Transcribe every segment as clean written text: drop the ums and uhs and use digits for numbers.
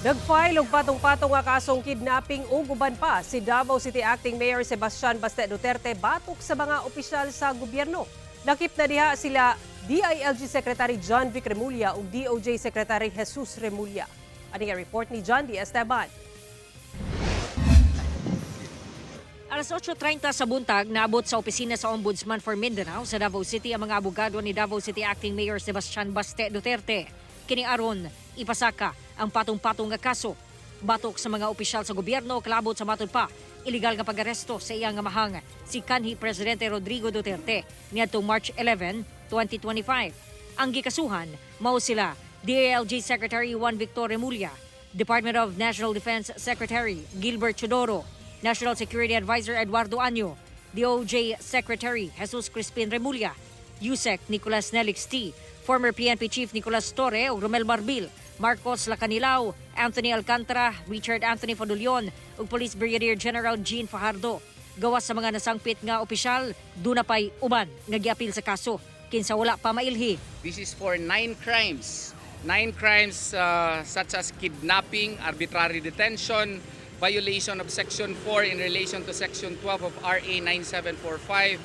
Nag-file og patong-patong nga kasong kidnapping ug uban pa si Davao City Acting Mayor Baste Duterte batok sa mga opisyal sa gobyerno. Nakip na diha sila DILG Secretary John Vic Remulla ug DOJ Secretary Jesus Remulla. Ani nga report ni John D. Esteban. Alas 8:30 sa buntag, naabot sa opisina sa Ombudsman for Mindanao sa Davao City ang mga abogado ni Davao City Acting Mayor Baste Duterte. Kini aron ipasaka ang patong-patong nga kaso. Batok sa mga opisyal sa gobyerno, kalabot sa matod pa, iligal nga pag-aresto sa iyang amahang si kanhi Presidente Rodrigo Duterte niadtong March 11, 2025. Ang gikasuhan mao sila DILG Secretary Juan Victor Remulla, Department of National Defense Secretary Gilbert Chodoro, National Security Advisor Eduardo Anyo, DOJ Secretary Jesus Crispin Remulla, USEC Nicolas Nelix T, former PNP Chief Nicolas Torre ug Romel Marbil, Marcos Lacanilao, Anthony Alcantara, Richard Anthony Fadulion ug Police Brigadier General Jean Fajardo. Gawas sa mga nasangpit nga opisyal, duna pay uban nga giapil sa kaso kinsa wala pa mailhi. This is for 9 crimes. 9 crimes such as kidnapping, arbitrary detention, violation of Section 4 in relation to Section 12 of RA 9745,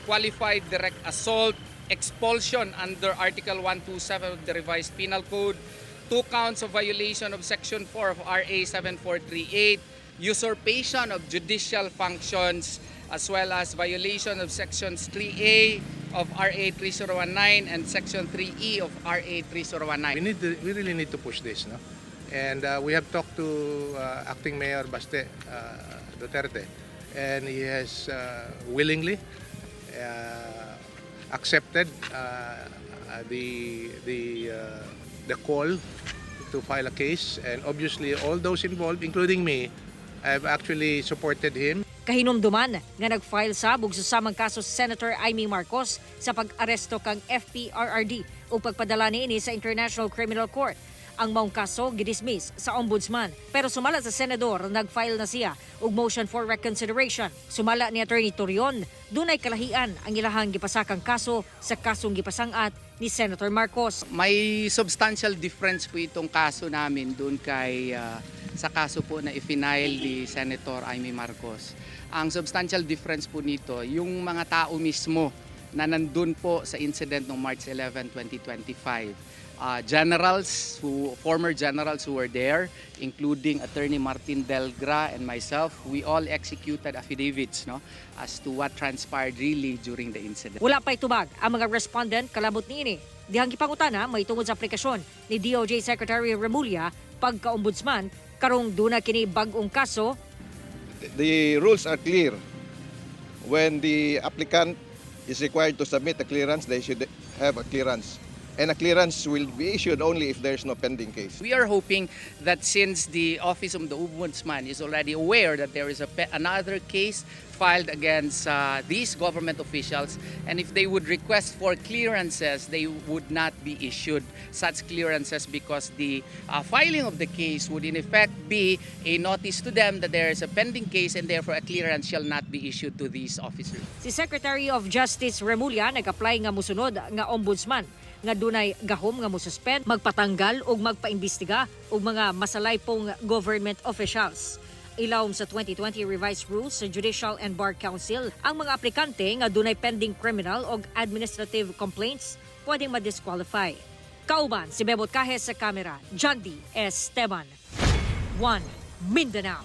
qualified direct assault, expulsion under Article 127 of the Revised Penal Code, 2 counts of violation of Section 4 of RA 7438, usurpation of judicial functions, as well as violation of Sections 3A of RA 3019 and Section 3E of RA 3019. We really need to push this, no? And we have talked to Acting Mayor Baste Duterte, and he has willingly accepted the call to file a case, and obviously all those involved, including me, have actually supported him. Kahinumduman nga nag-file sa bugsusamang kaso sa Senator Amy Marcos sa pag-aresto kang FPRRD o pagpadala niini sa International Criminal Court. Ang maong kaso gidismiss sa ombudsman, pero sumala sa senador nag-file na siya og motion for reconsideration. Sumala ni Attorney Torion, dunay kalahian ang ilahang gipasakang kaso sa kasong gipasangat ni Senator Marcos. May substantial difference po itong kaso namin doon kay sa kaso po na i-file ni Senator Amy Marcos. Ang substantial difference po nito, yung mga tao mismo na nandun po sa incident noong March 11, 2025. Former generals who were there, including Attorney Martin Delgra and myself, we all executed affidavits, no, as to what transpired really during the incident. Wala pa'y tubag ang mga respondent kalabot niini. Dihang gipangutana may tungod sa aplikasyon ni DOJ Secretary Remulla pagka-ombudsman karong duna kini bag-ong kaso. The rules are clear. When the applicant is required to submit a clearance, they should have a clearance. And a clearance will be issued only if there's no pending case. We are hoping that since the Office of the Ombudsman is already aware that there is another case filed against these government officials, and if they would request for clearances, they would not be issued such clearances because the filing of the case would in effect be a notice to them that there is a pending case and therefore a clearance shall not be issued to these officers. Si Secretary of Justice Remulla nag-apply nga musunod nga ombudsman nga dunay gahom nga mosuspend, magpatanggal ug magpaimbestiga og mga masalaypong government officials. Ilawom sa 2020 revised rules sa Judicial and Bar Council, ang mga aplikante nga dunay pending criminal o administrative complaints pwedeng ma-disqualify. Kauban si Bebot Kahes sa kamera, John D. Esteban. 1 Mindanao.